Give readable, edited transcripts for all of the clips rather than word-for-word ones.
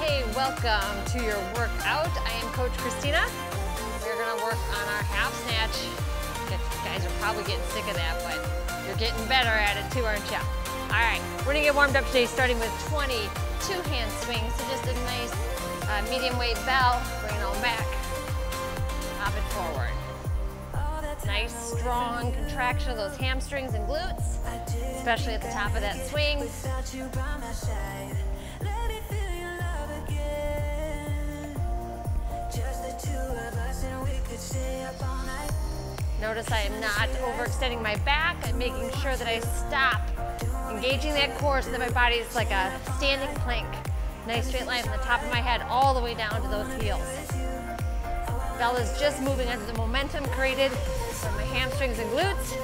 Hey, welcome to your workout. I am Coach Christina. We're gonna work on our half snatch. You guys are probably getting sick of that, but you're getting better at it too, aren't you? All right, we're gonna get warmed up today starting with 20 two-hand swings. So just a nice medium weight bell, bring it on back, hop it forward. Nice, strong contraction of those hamstrings and glutes, especially at the top of that swing. Notice I am not overextending my back. I'm making sure that I stop engaging that core so that my body is like a standing plank. Nice straight line from the top of my head all the way down to those heels. Bell is just moving under the momentum created from my hamstrings and glutes,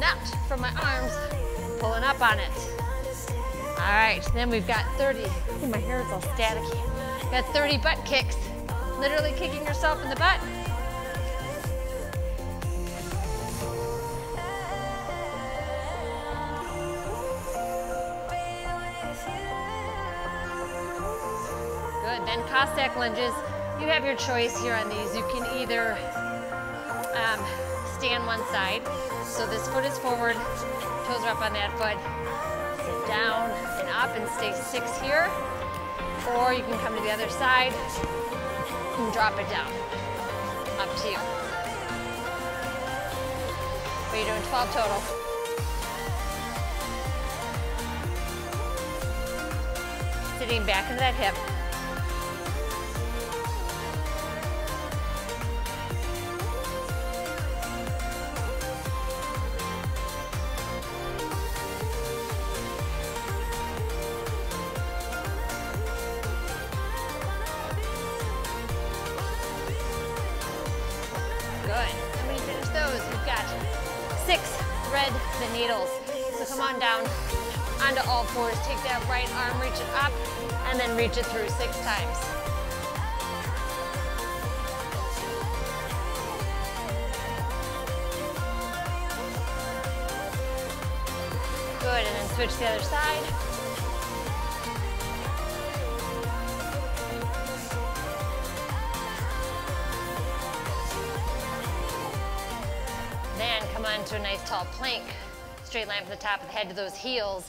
not from my arms pulling up on it. All right, then we've got 30, my hair is all staticky. Got 30 butt kicks, literally kicking yourself in the butt. Good, then Cossack lunges. You have your choice here on these. You can either stand one side, so this foot is forward, toes are up on that foot, sit down and up and stay 6 here, or you can come to the other side and drop it down, up to you. But you're doing 12 total. Sitting back into that hip. Good. And when you finish those, you've got 6 thread the needles. So come on down onto all fours. Take that right arm, reach it up, and then reach it through 6 times. Good, and then switch to the other side. Then come on to a nice tall plank. Straight line from the top of the head to those heels.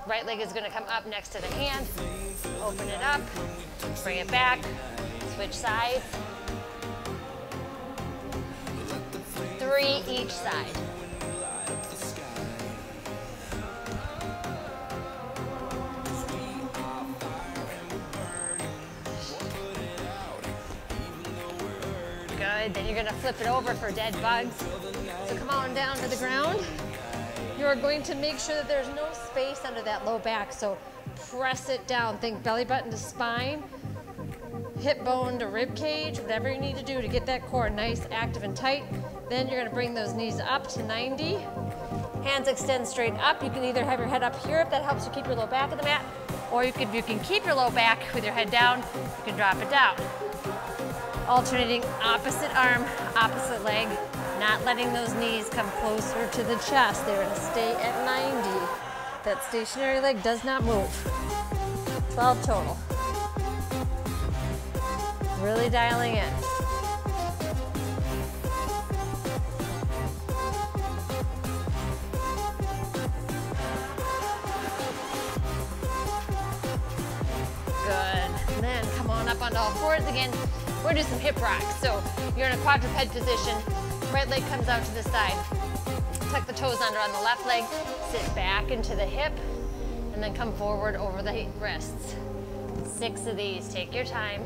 Right leg is gonna come up next to the hand. Open it up, bring it back, switch sides. 3 each side. Good, then you're gonna flip it over for dead bugs. So come on down to the ground. You're going to make sure that there's no space under that low back, so press it down. Think belly button to spine, hip bone to rib cage, whatever you need to do to get that core nice, active, and tight. Then you're gonna bring those knees up to 90. Hands extend straight up. You can either have your head up here if that helps you keep your low back on the mat, or if you can keep your low back with your head down, you can drop it down. Alternating opposite arm, opposite leg, not letting those knees come closer to the chest. They're gonna stay at 90. That stationary leg does not move. 12 total. Really dialing in. Good. And then come on up onto all fours again. We're gonna do some hip rocks. So you're in a quadruped position. Right leg comes out to the side. Tuck the toes under on the left leg. Sit back into the hip. And then come forward over the wrists. 6 of these. Take your time.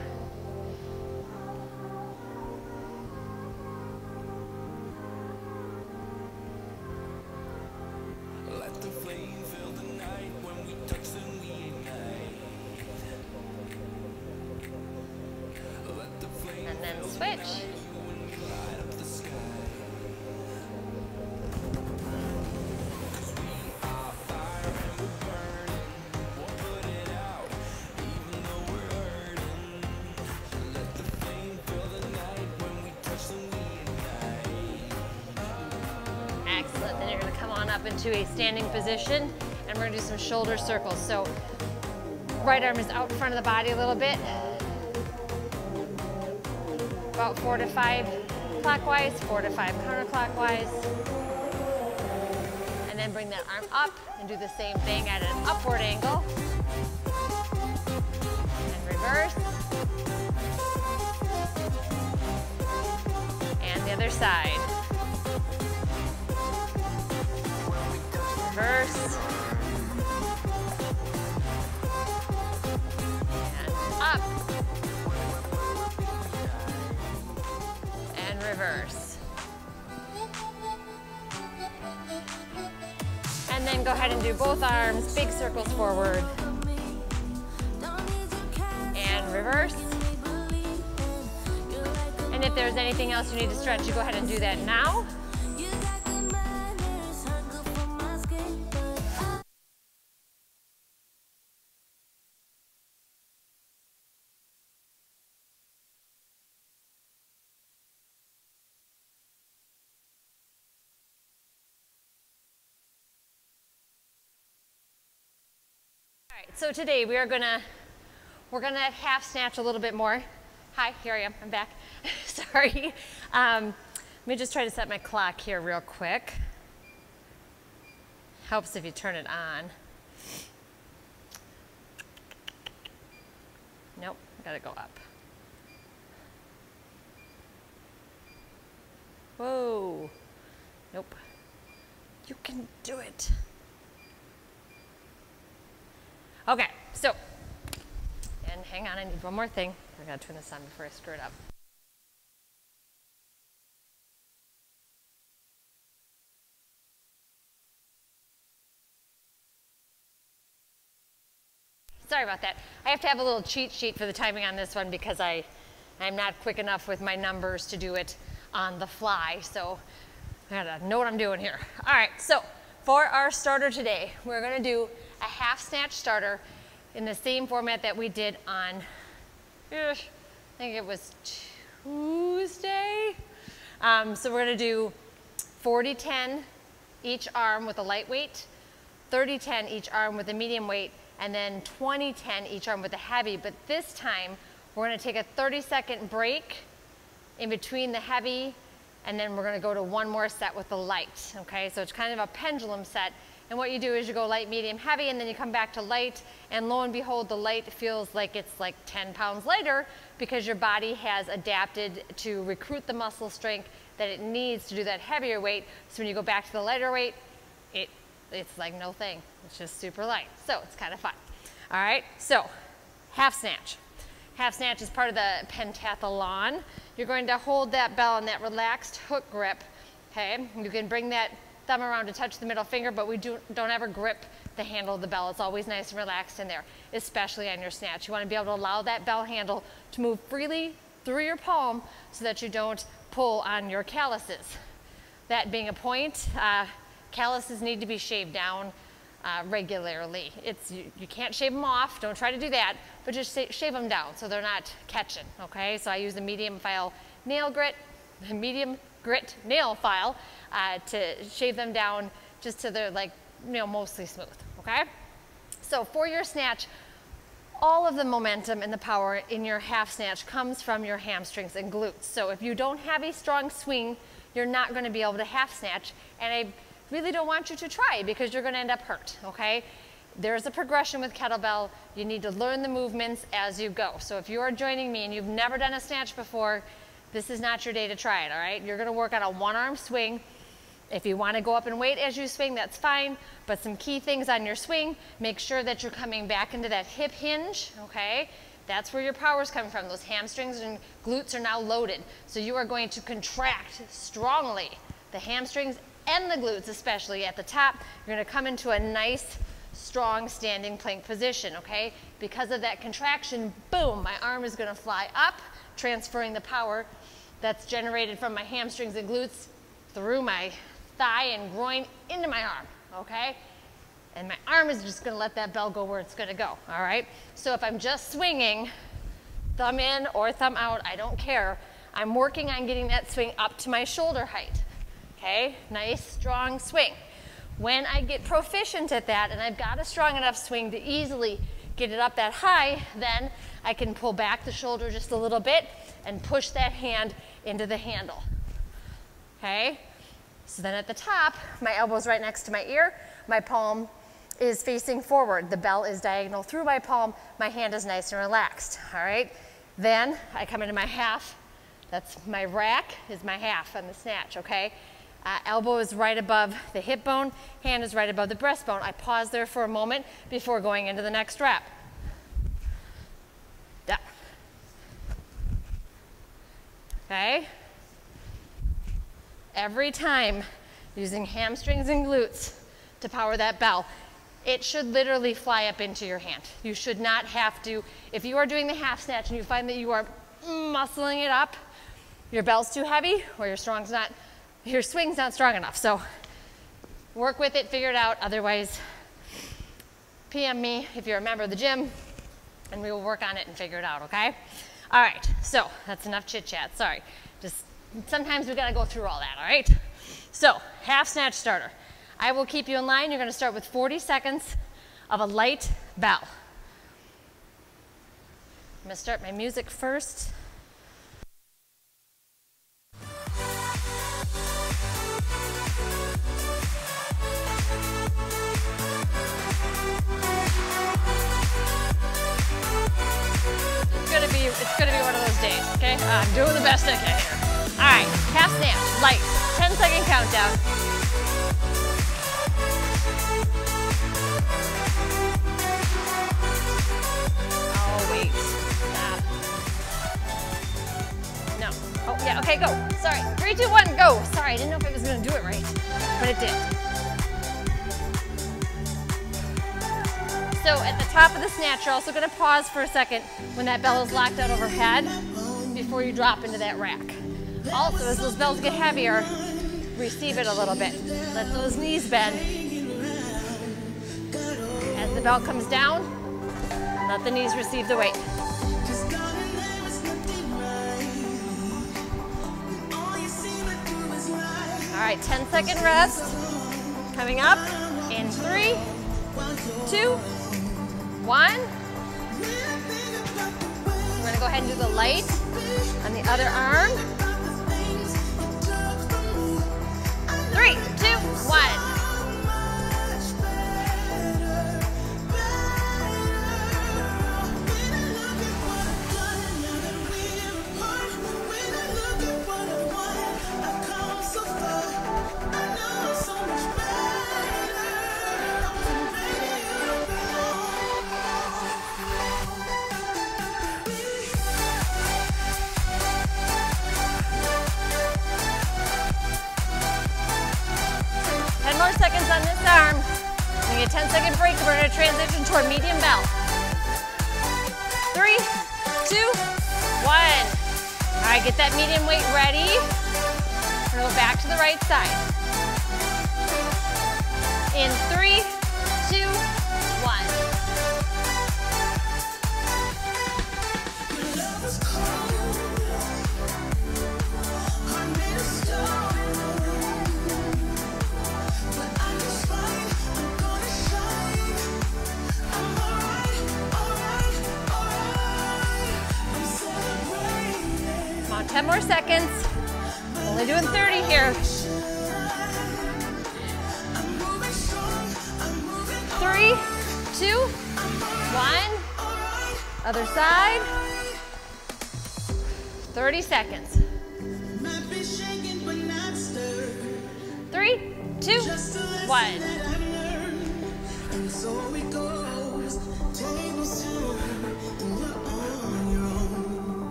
Let the flame fill the night when we touch and we ignite. Let the flame And then switch. light up the sky. Excellent. Then you're going to come on up into a standing position, and we're going to do some shoulder circles. So Right arm is out front of the body a little bit. About 4 to 5 clockwise, 4 to 5 counterclockwise. And then bring that arm up and do the same thing at an upward angle. And reverse. And the other side. Reverse. And up. And reverse. And then go ahead and do both arms, big circles forward. And reverse. And if there's anything else you need to stretch, you go ahead and do that now. All right, so today we're gonna half snatch a little bit more. Hi, here I am, I'm back. Sorry. Let me just try to set my clock here real quick. Helps if you turn it on. Nope, I gotta go up. Whoa. Nope. You can do it. Okay, so, and hang on, I need one more thing. I gotta turn this on before I screw it up. Sorry about that. I have to have a little cheat sheet for the timing on this one because I'm not quick enough with my numbers to do it on the fly, so I gotta know what I'm doing here. All right, so for our starter today, we're gonna do a half snatch starter in the same format that we did on, I think it was Tuesday. So we're gonna do 40-10 each arm with a light weight, 30-10 each arm with a medium weight, and then 20-10 each arm with a heavy. But this time, we're gonna take a 30-second break in between the heavy, and then we're gonna go to one more set with the light, okay? So it's kind of a pendulum set. And what you do is you go light, medium, heavy, and then you come back to light, and lo and behold, the light feels like it's like 10 pounds lighter because your body has adapted to recruit the muscle strength that it needs to do that heavier weight. So when you go back to the lighter weight, it's like no thing. It's just super light. So it's kind of fun. All right, so half snatch. Half snatch is part of the pentathlon. You're going to hold that bell in that relaxed hook grip, okay? You can bring that thumb around to touch the middle finger, but we don't ever grip the handle of the bell. It's always nice and relaxed in there, especially on your snatch. You want to be able to allow that bell handle to move freely through your palm so that you don't pull on your calluses. That being a point, calluses need to be shaved down regularly. You can't shave them off, don't try to do that, but just shave them down so they're not catching, okay? So I use a medium grit nail file to shave them down just to they're like, mostly smooth, okay? So for your snatch, all of the momentum and the power in your half snatch comes from your hamstrings and glutes. So if you don't have a strong swing, you're not gonna be able to half snatch, and I really don't want you to try because you're gonna end up hurt, okay? There's a progression with kettlebell. You need to learn the movements as you go. So if you are joining me and you've never done a snatch before, this is not your day to try it, all right? You're gonna work on a one-arm swing. If you wanna go up in weight as you swing, that's fine, but some key things on your swing, make sure that you're coming back into that hip hinge, okay? That's where your power is coming from. Those hamstrings and glutes are now loaded. So you are going to contract strongly the hamstrings and the glutes, especially at the top. You're gonna come into a nice, strong standing plank position, okay? Because of that contraction, boom, my arm is gonna fly up, transferring the power that's generated from my hamstrings and glutes through my thigh and groin into my arm, okay? And my arm is just gonna let that bell go where it's gonna go, all right? So if I'm just swinging, thumb in or thumb out, I don't care. I'm working on getting that swing up to my shoulder height, okay? Nice, strong swing. When I get proficient at that and I've got a strong enough swing to easily get it up that high, then I can pull back the shoulder just a little bit and push that hand into the handle. Okay? So then at the top, my elbow's right next to my ear, my palm is facing forward. The bell is diagonal through my palm, my hand is nice and relaxed, all right? Then I come into my half. That's my rack, is my half on the snatch, okay? Elbow is right above the hip bone, hand is right above the breastbone. I pause there for a moment before going into the next rep. Down. Okay? Every time using hamstrings and glutes to power that bell, it should literally fly up into your hand. You should not have to, if you are doing the half snatch and you find that you are muscling it up, your bell's too heavy or your swing's not strong enough. So work with it, figure it out. Otherwise, PM me if you're a member of the gym and we will work on it and figure it out, okay? All right, so that's enough chit chat, sorry. Just sometimes we gotta go through all that, all right? So, half snatch starter. I will keep you in line. You're gonna start with 40 seconds of a light bell. I'm gonna start my music first. It's gonna be one of those days, okay? I'm doing the best I can here. All right, half snatch, light, 10-second countdown. Oh, wait, stop. No, oh yeah, okay, go. Sorry, 3, 2, 1, go. Sorry, I didn't know if I was gonna do it right, but it did. So at the top of the snatch, you're also gonna pause for a second when that bell is locked out overhead before you drop into that rack. Also, as those bells get heavier, receive it a little bit. Let those knees bend. As the bell comes down, let the knees receive the weight. All right, 10-second rest. Coming up in 3, 2, 1. We're gonna go ahead and do the light on the other arm. 3, 2, 1. Seconds on this arm. We get a 10-second break. We're going to transition toward medium bell. 3, 2, 1. All right, get that medium weight ready. We're going to go back to the right side. In 3, 2, 1. Come on, 10 more seconds. Only doing 30 here. 3, 2, 1. Other side. 30 seconds. 3, 2, 1.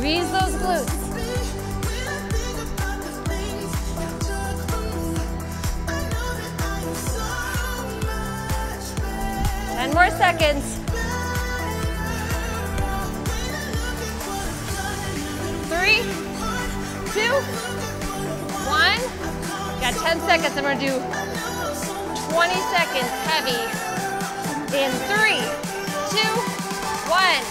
Squeeze those glutes. 10 more seconds. 3, 2, 1. Got 10 seconds. I'm going to do 20 seconds heavy. In 3, 2, 1.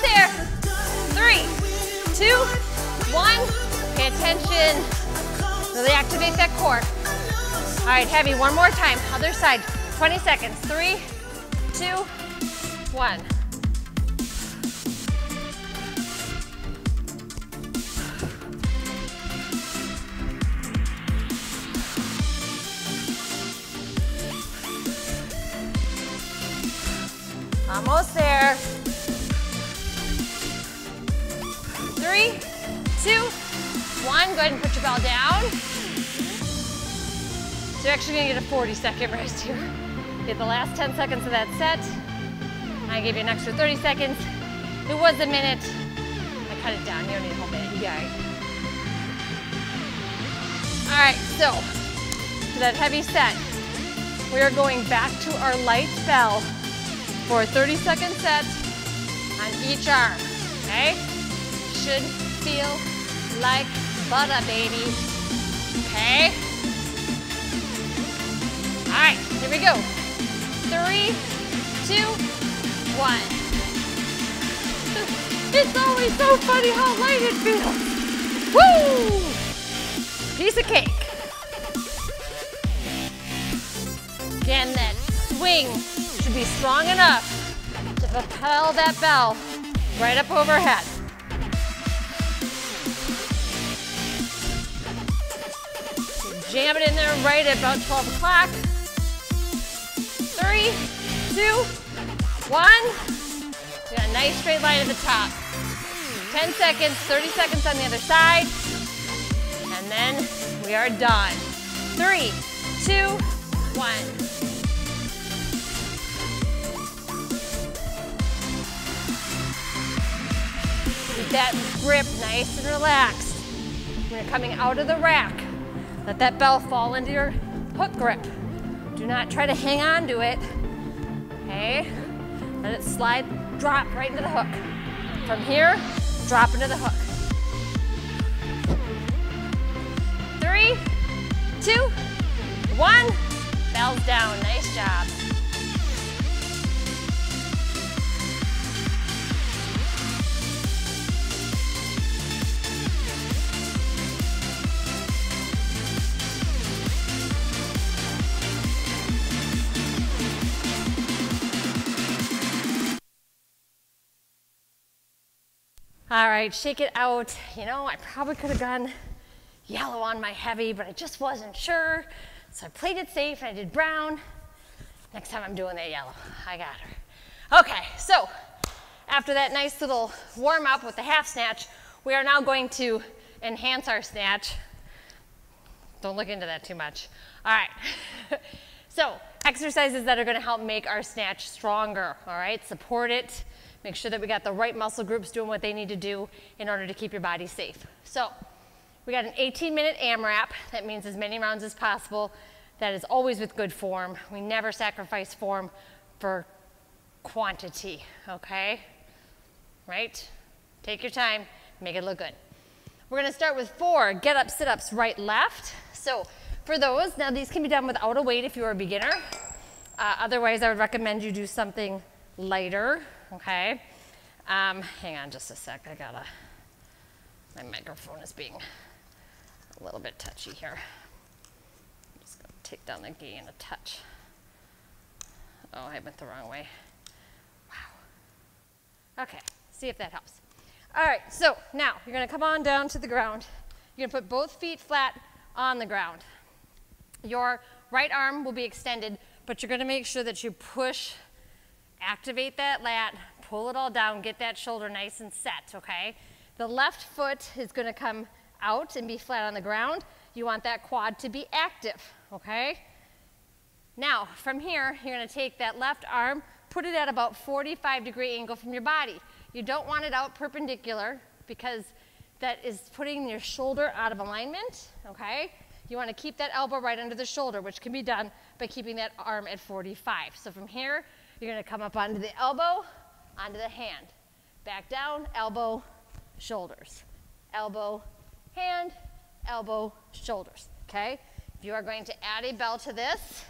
Almost there. 3, 2, 1. Pay attention. Really activate that core. All right, heavy, one more time. Other side, 20 seconds. 3, 2, 1. Almost there. 3, 2, 1. Go ahead and put your bell down. So you're actually gonna get a 40-second rest here. Get the last 10 seconds of that set. I gave you an extra 30 seconds. It was a minute. I cut it down. You don't need a whole minute. You got it. All right, so for that heavy set, we are going back to our light bell for a 30-second set on each arm, okay? Should feel like butter, baby, okay? All right, here we go. 3, 2, 1. It's always so funny how light it feels. Woo! Piece of cake. Again, that swing should be strong enough to propel that bell right up overhead. Jam it in there right at about 12 o'clock. 3, 2, 1. You got a nice straight line at the top. 10 seconds, 30 seconds on the other side. And then we are done. 3, 2, 1. Keep that grip nice and relaxed. When you're coming out of the rack, let that bell fall into your hook grip. Do not try to hang on to it, okay? Let it slide, drop right into the hook. From here, drop into the hook. 3, 2, 1. Bell's down, nice job. All right, shake it out. You know, I probably could have gone yellow on my heavy, but I just wasn't sure. So I played it safe and I did brown. Next time I'm doing that yellow. I got her. Okay, so after that nice little warm up with the half snatch, we are now going to enhance our snatch. Don't look into that too much. All right. So exercises that are gonna help make our snatch stronger, all right? Support it. Make sure that we got the right muscle groups doing what they need to do in order to keep your body safe. So we got an 18-minute AMRAP. That means as many rounds as possible. That is always with good form. We never sacrifice form for quantity, okay? Right? Take your time, make it look good. We're gonna start with 4 get-up, sit-ups, right, left. So for those, now these can be done without a weight if you're a beginner. Otherwise, I would recommend you do something lighter. Okay, hang on just a sec. My microphone is being a little bit touchy here. I'm just gonna take down the gain a touch. Oh, I went the wrong way. Wow. Okay, see if that helps. All right, so now you're gonna come on down to the ground. You're gonna put both feet flat on the ground. Your right arm will be extended, but you're gonna make sure that you push. Activate that lat, pull it all down, get that shoulder nice and set, okay? The left foot is gonna come out and be flat on the ground. You want that quad to be active, okay? Now, from here, you're gonna take that left arm, put it at about 45-degree angle from your body. You don't want it out perpendicular because that is putting your shoulder out of alignment, okay? You wanna keep that elbow right under the shoulder, which can be done by keeping that arm at 45. So from here, you're gonna come up onto the elbow, onto the hand. Back down, elbow, shoulders. Elbow, hand, elbow, shoulders, okay? If you are going to add a bell to this,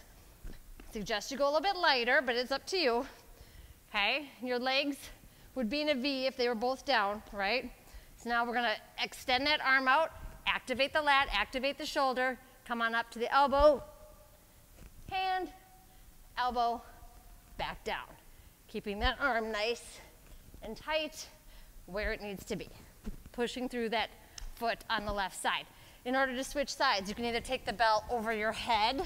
suggest you go a little bit lighter, but it's up to you, okay? Your legs would be in a V if they were both down, right? So now we're gonna extend that arm out, activate the lat, activate the shoulder, come on up to the elbow, hand, elbow, back down. Keeping that arm nice and tight where it needs to be. Pushing through that foot on the left side. In order to switch sides, you can either take the bell over your head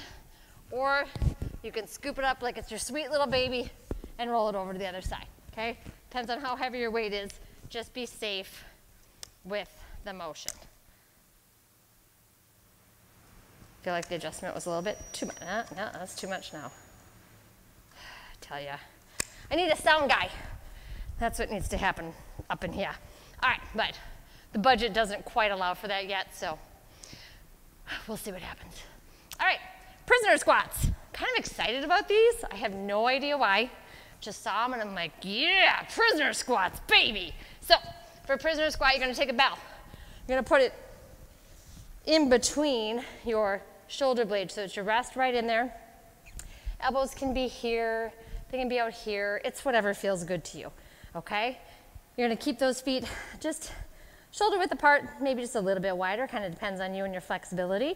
or you can scoop it up like it's your sweet little baby and roll it over to the other side, okay? Depends on how heavy your weight is. Just be safe with the motion. Feel like the adjustment was a little bit too much. No, that's too much now. I tell ya. I need a sound guy. That's what needs to happen up in here. All right, but the budget doesn't quite allow for that yet, so we'll see what happens. All right, prisoner squats. Kind of excited about these. I have no idea why. Just saw them and I'm like, yeah, prisoner squats, baby. So for prisoner squat, you're gonna take a bell. You're gonna put it in between your shoulder blades so that you rest right in there. Elbows can be here, they can be out here. It's whatever feels good to you, okay? You're gonna keep those feet just shoulder width apart, maybe just a little bit wider, kind of depends on you and your flexibility.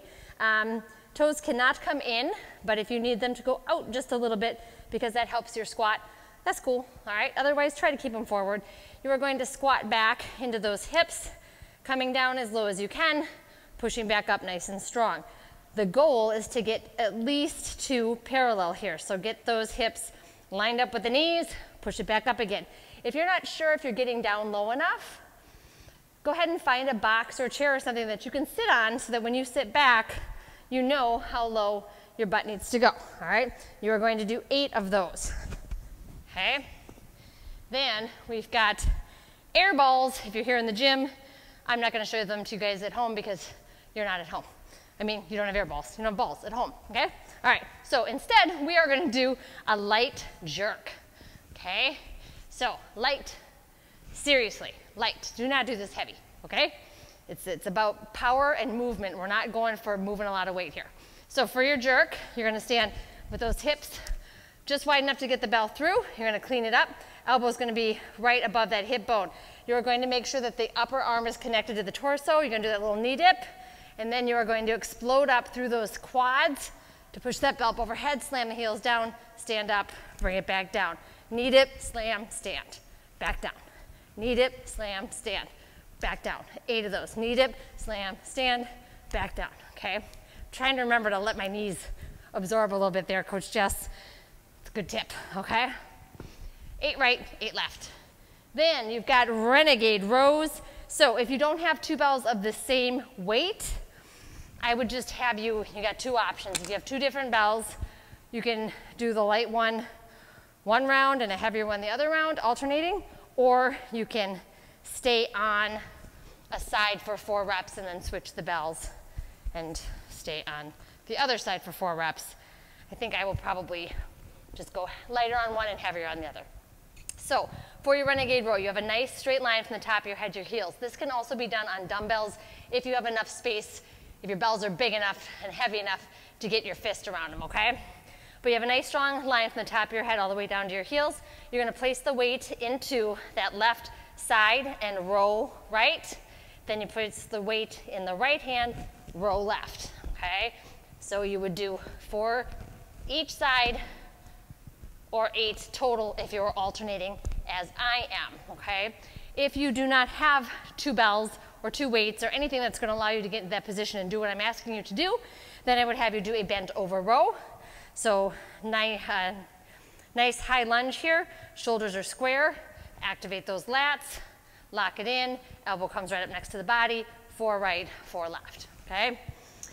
Toes cannot come in, but if you need them to go out just a little bit because that helps your squat, that's cool, all right? Otherwise, try to keep them forward. You are going to squat back into those hips, coming down as low as you can, pushing back up nice and strong. The goal is to get at least 2 parallel here. So get those hips lined up with the knees, push it back up again. If you're not sure if you're getting down low enough, go ahead and find a box or a chair or something that you can sit on so that when you sit back, you know how low your butt needs to go, all right? You are going to do 8 of those, okay? Then we've got air balls. If you're here in the gym, I'm not gonna show them to you guys at home because you're not at home. I mean, you don't have air balls, you don't have balls at home, okay? All right, so instead, we are gonna do a light jerk, okay? So light, seriously, light. Do not do this heavy, okay? It's about power and movement. We're not going for moving a lot of weight here. So for your jerk, you're gonna stand with those hips just wide enough to get the bell through. You're gonna clean it up. Elbow's gonna be right above that hip bone. You're going to make sure that the upper arm is connected to the torso. You're gonna do that little knee dip, and then you are going to explode up through those quads to push that belt overhead, slam the heels down, stand up, bring it back down. Knee dip, slam, stand, back down. Knee dip, slam, stand, back down. 8 of those. Knee dip, slam, stand, back down, okay? I'm trying to remember to let my knees absorb a little bit there, Coach Jess. It's a good tip, okay? 8 right, 8 left. Then you've got renegade rows. So if you don't have 2 bells of the same weight, I would just have you got 2 options. If you have 2 different bells, you can do the light one round and a heavier one the other round, alternating, or you can stay on a side for 4 reps and then switch the bells and stay on the other side for 4 reps. I think I will probably just go lighter on one and heavier on the other. So for your renegade row, you have a nice straight line from the top of your head to your heels. This can also be done on dumbbells if you have enough space, if your bells are big enough and heavy enough to get your fist around them, okay? But you have a nice strong line from the top of your head all the way down to your heels. You're gonna place the weight into that left side and row right. Then you place the weight in the right hand, row left, okay? So you would do 4 each side or 8 total if you were alternating as I am, okay? If you do not have 2 bells or 2 weights or anything that's gonna allow you to get in that position and do what I'm asking you to do, then I would have you do a bent over row. So nice high lunge here, shoulders are square, activate those lats, lock it in, elbow comes right up next to the body, 4 right, 4 left, okay?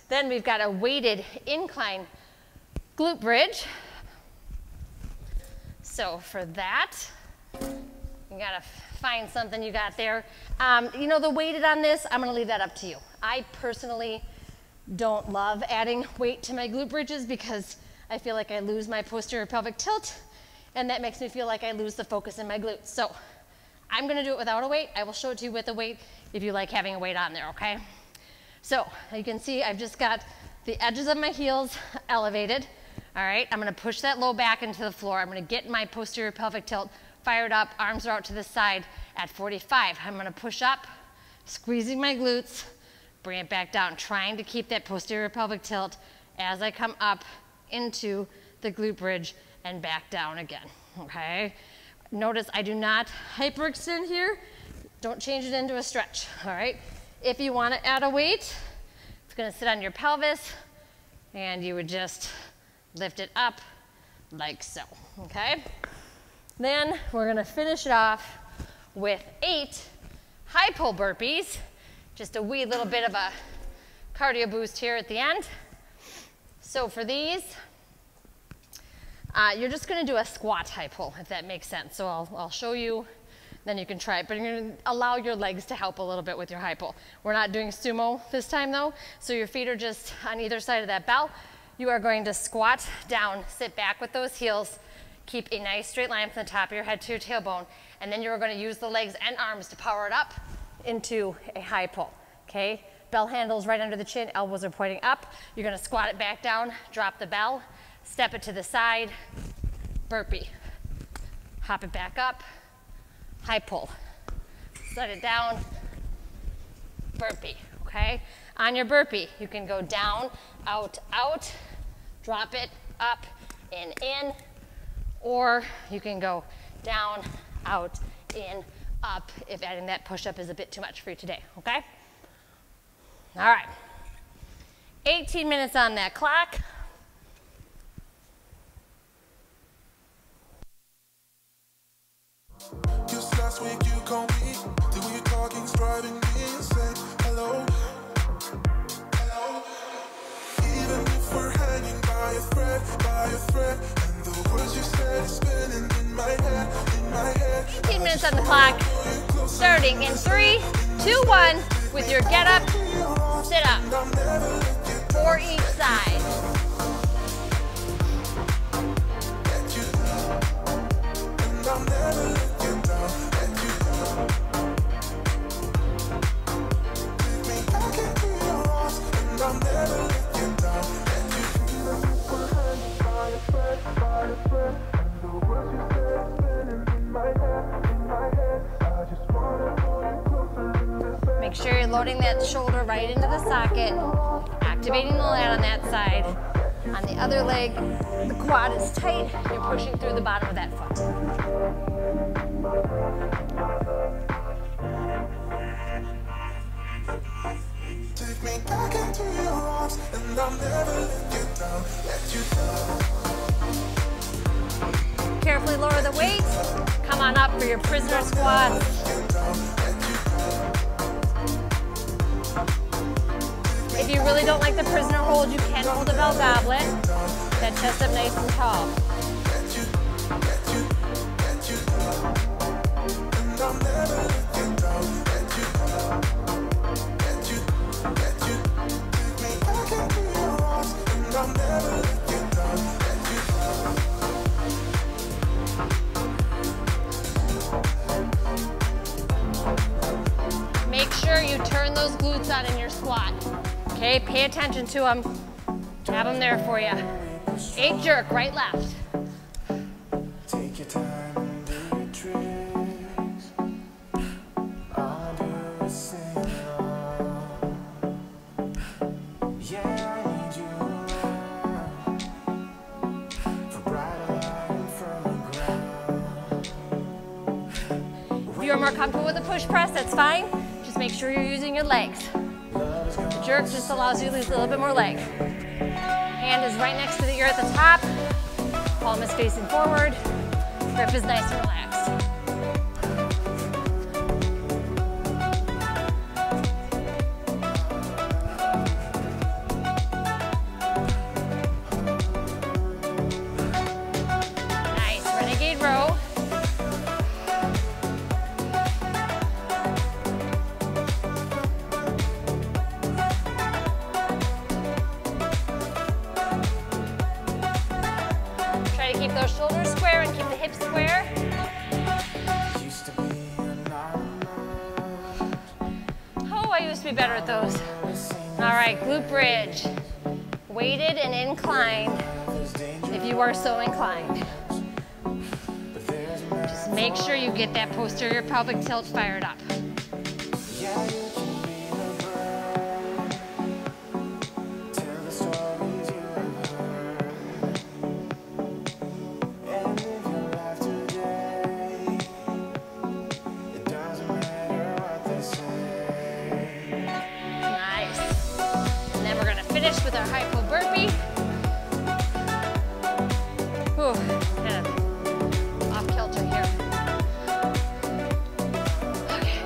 Then we've got a weighted incline glute bridge. So for that, you gotta find something you got there. You know, the weighted on this, I'm gonna leave that up to you. I personally don't love adding weight to my glute bridges because I feel like I lose my posterior pelvic tilt, and that makes me feel like I lose the focus in my glutes. So I'm gonna do it without a weight. I will show it to you with a weight if you like having a weight on there, okay? So you can see I've just got the edges of my heels elevated. All right, I'm gonna push that low back into the floor. I'm gonna get my posterior pelvic tilt fired up, arms are out to the side. At 45, I'm gonna push up, squeezing my glutes, bring it back down, trying to keep that posterior pelvic tilt as I come up into the glute bridge and back down again, okay? Notice I do not hyperextend here. Don't change it into a stretch, all right? If you wanna add a weight, it's gonna sit on your pelvis and you would just lift it up like so, okay? Then we're gonna finish it off with 8 high pull burpees. Just a wee little bit of a cardio boost here at the end. So for these, you're just gonna do a squat high pull, if that makes sense. So I'll show you, then you can try it, but you're gonna allow your legs to help a little bit with your high pull. We're not doing sumo this time though, so your feet are just on either side of that bell. You are going to squat down, sit back with those heels, keep a nice straight line from the top of your head to your tailbone, and then you're gonna use the legs and arms to power it up into a high pull, okay? Bell handles right under the chin, elbows are pointing up. You're gonna squat it back down, drop the bell, step it to the side, burpee. Hop it back up, high pull. Set it down, burpee, okay? On your burpee, you can go down, out, out, drop it, up, in, or you can go down, out, in, up, if adding that push-up is a bit too much for you today, okay? All right, 18 minutes on that clock. Just last week you called me, the way you're talking's driving me insane. Hello, hello. Even if we're hanging by a thread, and the words you said is spinning in my head. 15 minutes on the clock, starting in 3, 2, 1, with your get up, sit up, for each side. Make sure you're loading that shoulder right into the socket, activating the lat on that side. On the other leg, the quad is tight, you're pushing through the bottom of that foot. Take me back into your arms, and I'll never let you down. Carefully lower the weight. Come on up for your prisoner squat. If you really don't like the prisoner hold, you can hold a bell goblet. That chest up nice and tall. Make sure you turn those glutes on in your squat. Okay, pay attention to them. Have them there for you. 8 jerk, right, left. Take your time and do your tricks. I'll do a sing along. Yeah, I need you around. For brighter light from the ground. If you're more comfortable with a push press, that's fine. Just make sure you're using your legs. The jerk just allows you to lose a little bit more leg. Hand is right next to the ear at the top. Palm is facing forward. Grip is nice and relaxed. Nice, renegade row. Keep those shoulders square and keep the hips square. Oh, I used to be better at those. All right, glute bridge. Weighted and inclined if you are so inclined. Just Make sure you get that posterior pelvic tilt fired up. With our hypo burpee. Whew, kind of off kilter here. Okay.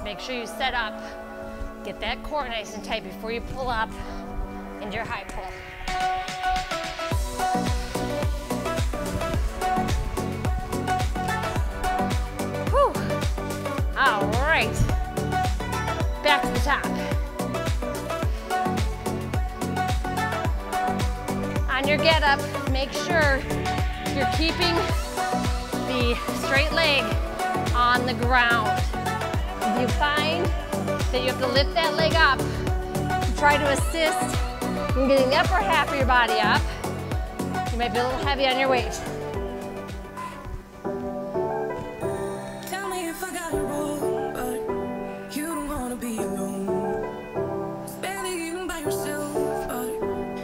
Make sure you set up, get that core nice and tight before you pull up into your high pull. Whew. All right, back to the top. On your get up, make sure you're keeping the straight leg on the ground. If you find that you have to lift that leg up to try to assist in getting the upper half of your body up, you might be a little heavy on your weight. Tell me if I got it wrong, but you don't want to be alone. Barely even by yourself, but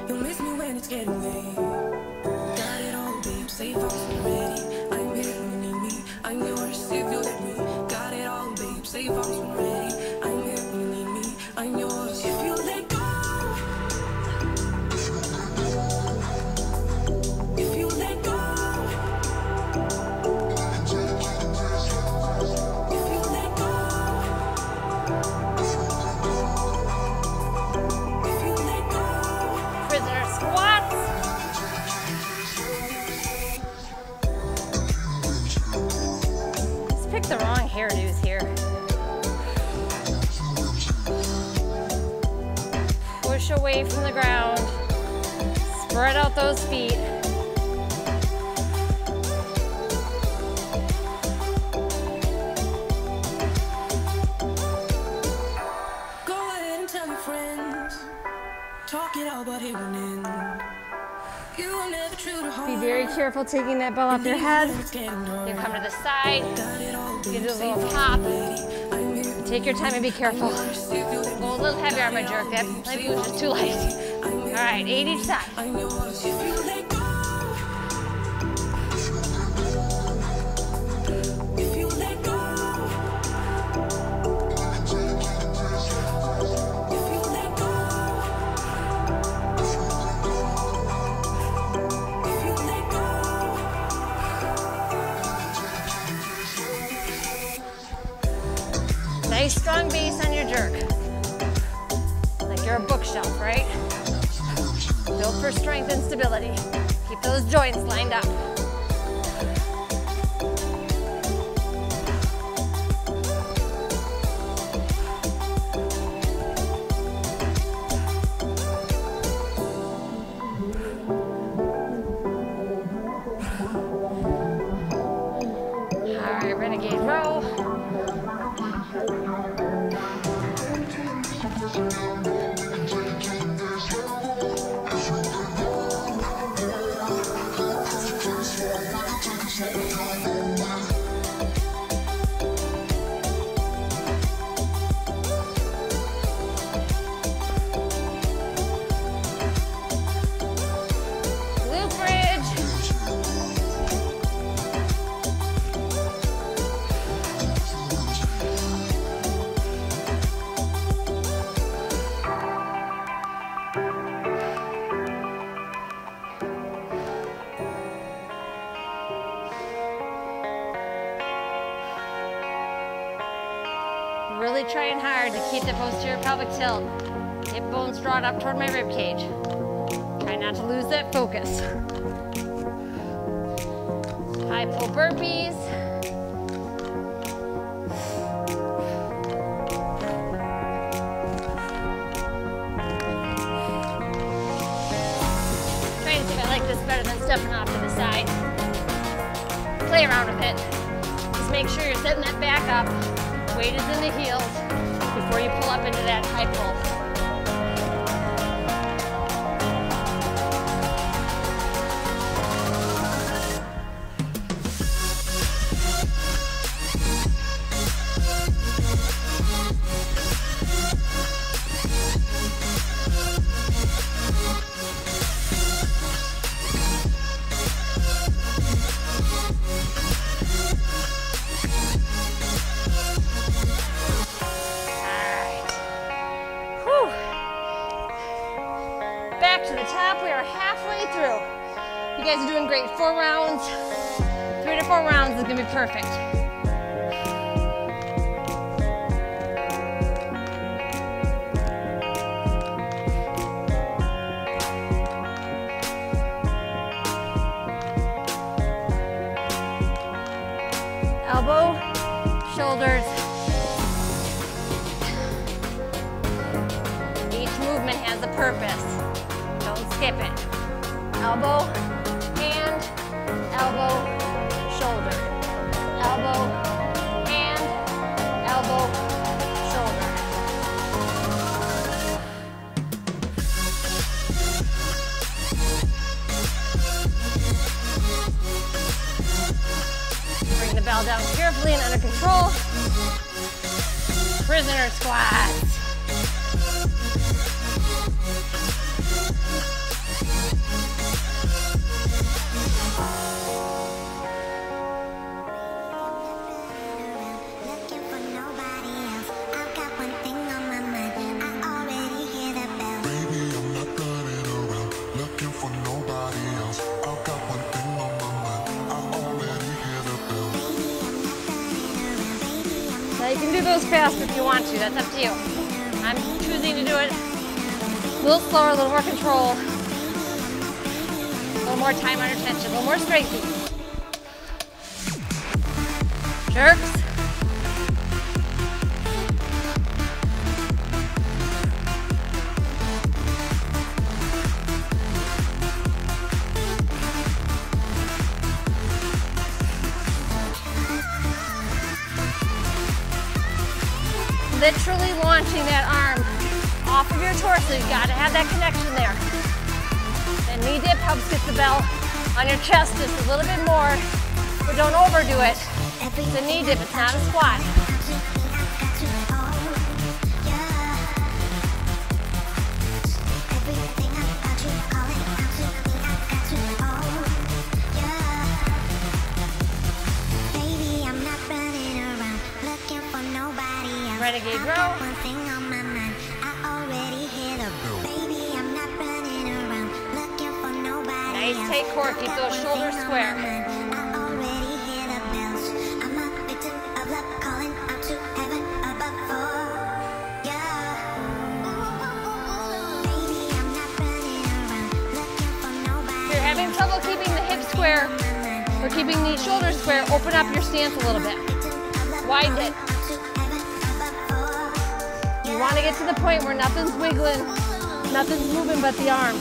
you'll miss me when it's getting late. Got it all, babe, safe house already. I'm here when you need me, I'm yours if you let me. Got it all, babe, safe house already. I'm here when you need me, I'm yours if you let go. If you let go. If you let go. If you let go. Prisoner squats. Let's pick the wrong hairdos here. Push away from the ground. Spread out those feet. Go ahead and tell your friends. Talk it out, but it won't end. You were never true to heart. Be very careful taking that ball off your head. It's getting dark. You come to the side. Got it all, You babe, do a safe little house pop. already. I'm here Take your time and be careful. if you let me. Go a little heavier on my jerk. That maybe was just too light. All right, 8 each side. I'm yours if you let go. If you let go. If you let go. If you let go. Nice strong base on your jerk. Like you're a bookshelf, right? Built for strength and stability. Keep those joints lined up. All right, renegade row. Glute bridge. Really trying hard to keep the posterior pelvic tilt. Hip bones drawn up toward my rib cage. Try not to lose that focus. High pull burpees. Trying to see if I like this better than stepping off to the side. Play around with it. Just make sure you're setting that back up. Weight is in the heels before you pull up into that high pull. Back to the top, we are halfway through. You guys are doing great. 4 rounds, 3 to 4 rounds is gonna be perfect. Elbow, shoulders. Each movement has a purpose. Don't skip it. Elbow, hand, elbow, shoulder. Elbow, hand, elbow, shoulder. Bring the bell down carefully and under control. Prisoner squats. Now you can do those fast if you want to, that's up to you. I'm choosing to do it a little slower, a little more control, a little more time under tension, a little more strengthy. Jerks. Literally launching that arm off of your torso. You gotta have that connection there. And knee dip helps get the bell on your chest just a little bit more, but don't overdo it. It's a knee dip, it's not a squat. Renegade row. Nice tight core, keep those shoulders square. If you're having trouble keeping the hips square or keeping the shoulders square, open up your stance a little bit. Widen it. You want to get to the point where nothing's wiggling, nothing's moving but the arm.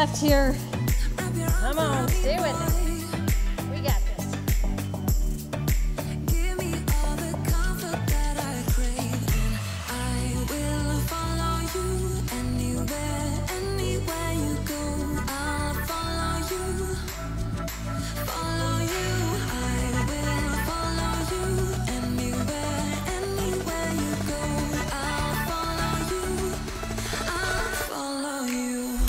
left here. Come on, stay with it. We got this. Give me all the comfort that I crave, and I will follow you anywhere, anywhere you go. I'll follow you, follow you. I will follow you anywhere, anywhere you go. I'll follow you, I'll follow you.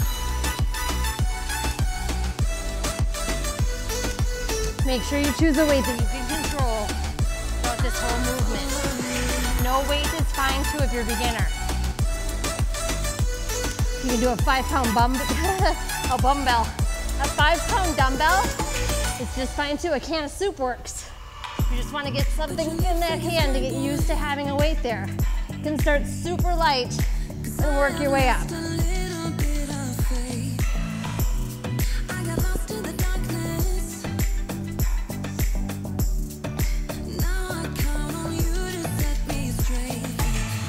Make sure you choose a weight that you can control throughout this whole movement. No weight is fine too if you're a beginner. You can do a 5-pound a dumbbell. A 5-pound dumbbell is just fine too. A can of soup works. You just want to get something in that hand to get used to having a weight there. You can start super light and work your way up.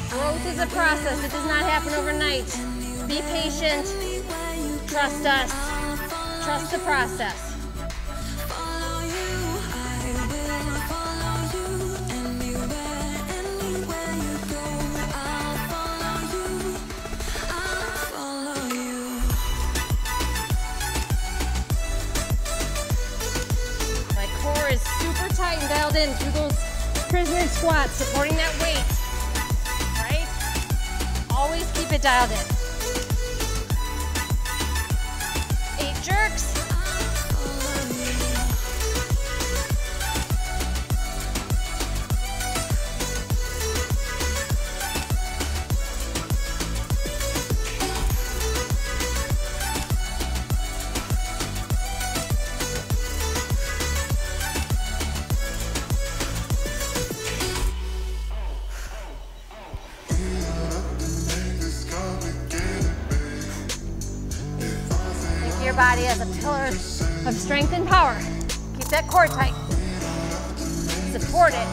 Growth is a process. It does not happen overnight. Be patient. Trust us. Trust the process. My core is super tight and dialed in through those prisoner squats, supporting that weight. Always keep it dialed in. 8 jerks. Your body as a pillar of strength and power. Keep that core tight. Support it.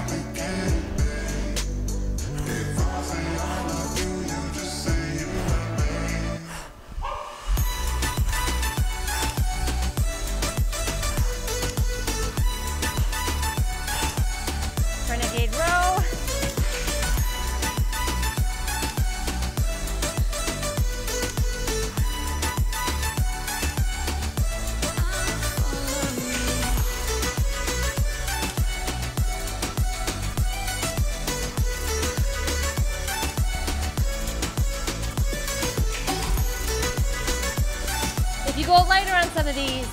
Renegade row. If you go lighter on some of these,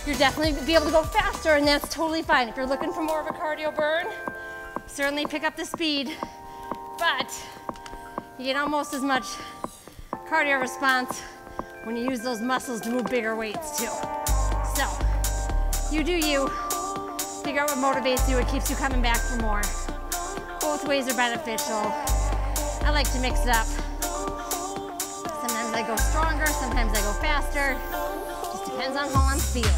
you're definitely be able to go faster, and that's totally fine. If you're looking for more of a cardio burn, certainly pick up the speed, but you get almost as much cardio response when you use those muscles to move bigger weights too. So, you do you. Figure out what motivates you, what keeps you coming back for more. Both ways are beneficial. I like to mix it up. Sometimes I go stronger, sometimes I go faster. Just depends on how I'm feeling.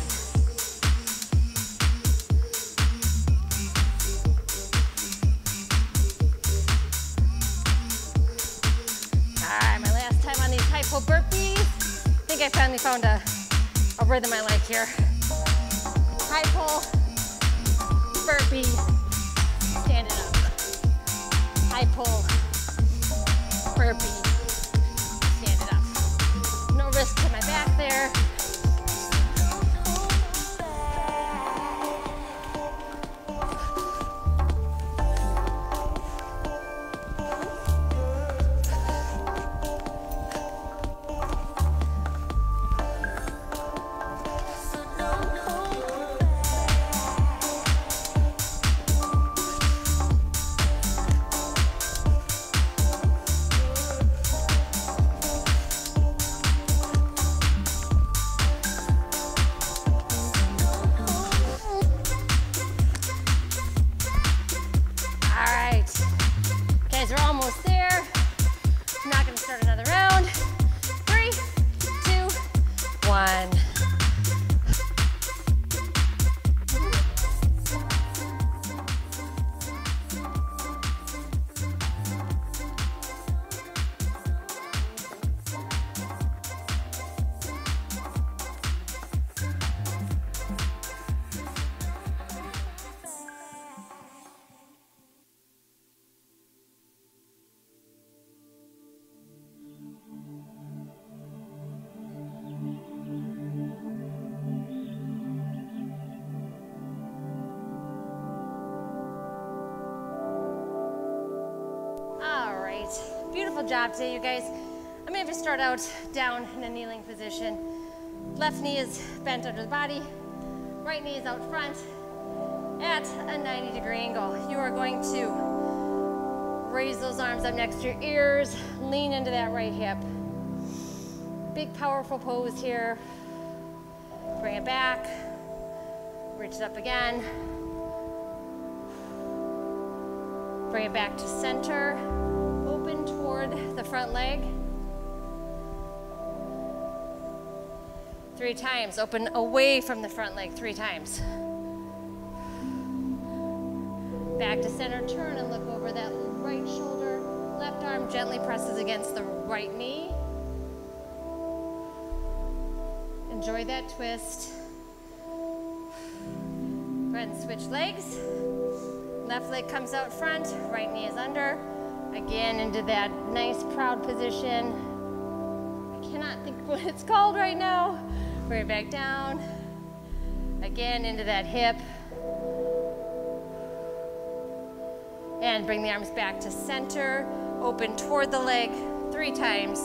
All right, my last time on these high pull burpees. I think I finally found a rhythm I like here. High pull, burpee, stand it up. High pull, burpee. Risk to my back there. beautiful job today, you guys. I'm gonna have you start out down in a kneeling position. Left knee is bent under the body. Right knee is out front at a 90-degree angle. You are going to raise those arms up next to your ears, lean into that right hip. Big, powerful pose here. Bring it back, reach it up again. Bring it back to center, open toward the front leg. 3 times, open away from the front leg 3 times. Back to center, turn and look over that right shoulder. Left arm gently presses against the right knee. Enjoy that twist. Go ahead and switch legs. Left leg comes out front, right knee is under. Again, into that nice proud position. I cannot think what it's called right now. Bring it back down. Again, into that hip. And bring the arms back to center. Open toward the leg 3 times.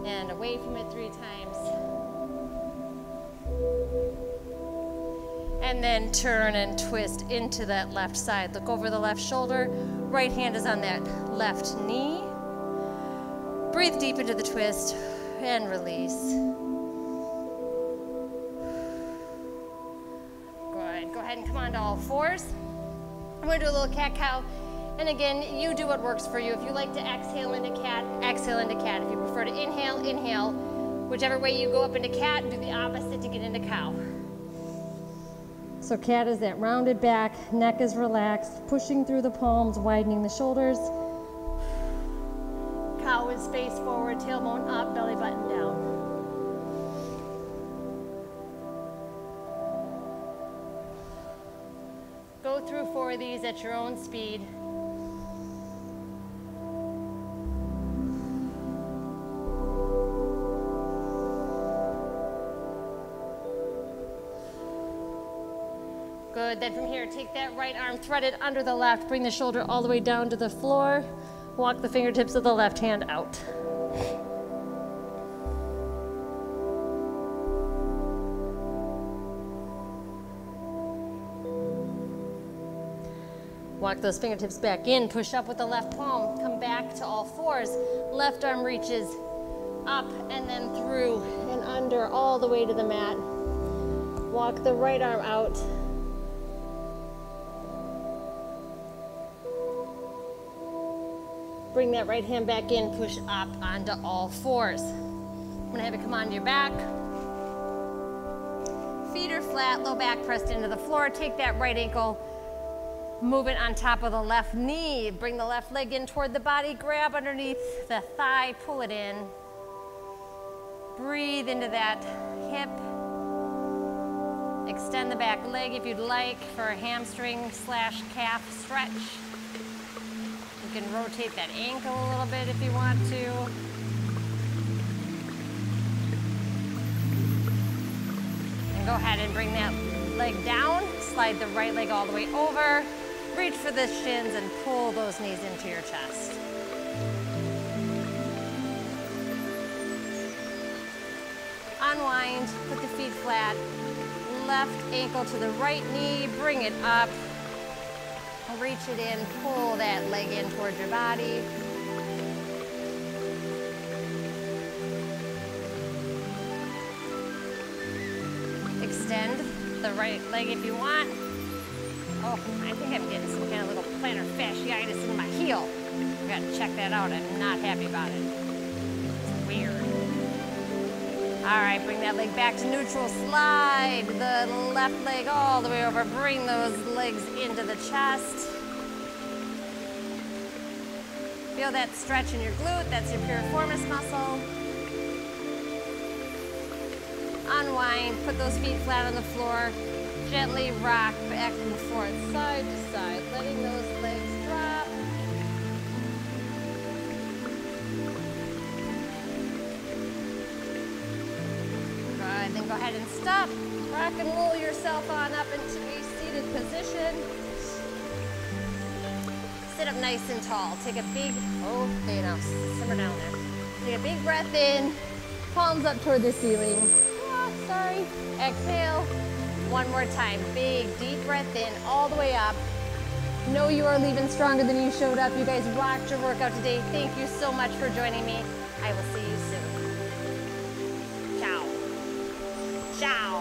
And away from it 3 times. And then turn and twist into that left side. Look over the left shoulder. Right hand is on that left knee. Breathe deep into the twist and release. Good. Go ahead and come on to all 4s. I'm going to do a little cat-cow. And again, you do what works for you. If you like to exhale into cat, exhale into cat. If you prefer to inhale, inhale. Whichever way you go up into cat, do the opposite to get into cow. So cat is that rounded back, neck is relaxed, pushing through the palms, widening the shoulders. Cow is face forward, tailbone up, belly button down. Go through 4 of these at your own speed. Good, then from here, take that right arm, thread it under the left, bring the shoulder all the way down to the floor, walk the fingertips of the left hand out. Walk those fingertips back in, push up with the left palm, come back to all 4s. Left arm reaches up and then through and under all the way to the mat. Walk the right arm out. Bring that right hand back in, push up onto all 4s. I'm gonna have you come onto your back. Feet are flat, low back pressed into the floor. Take that right ankle, move it on top of the left knee. Bring the left leg in toward the body, grab underneath the thigh, pull it in. Breathe into that hip. Extend the back leg if you'd like for a hamstring / calf stretch. You can rotate that ankle a little bit if you want to. And go ahead and bring that leg down. Slide the right leg all the way over. Reach for the shins and pull those knees into your chest. Unwind, put the feet flat. Left ankle to the right knee, bring it up. Reach it in, pull that leg in towards your body. Extend the right leg if you want. Oh, I think I'm getting some kind of little plantar fasciitis in my heel. I gotta check that out. I'm not happy about it. It's weird. All right, bring that leg back to neutral. Slide the left leg all the way over. Bring those legs into the chest. Feel that stretch in your glute. That's your piriformis muscle. Unwind, put those feet flat on the floor. Gently rock back and forth, side to side, letting those legs drop. Good, then go ahead and stop. Rock and roll yourself on up into a seated position. sit up nice and tall. Take a big, oh, there you go, simmer down there. Take a big breath in, palms up toward the ceiling. Oh, sorry. Exhale. One more time. Big, deep breath in, all the way up. Know you are leaving stronger than you showed up. You guys rocked your workout today. Thank you so much for joining me. I will see you soon. Ciao. Ciao.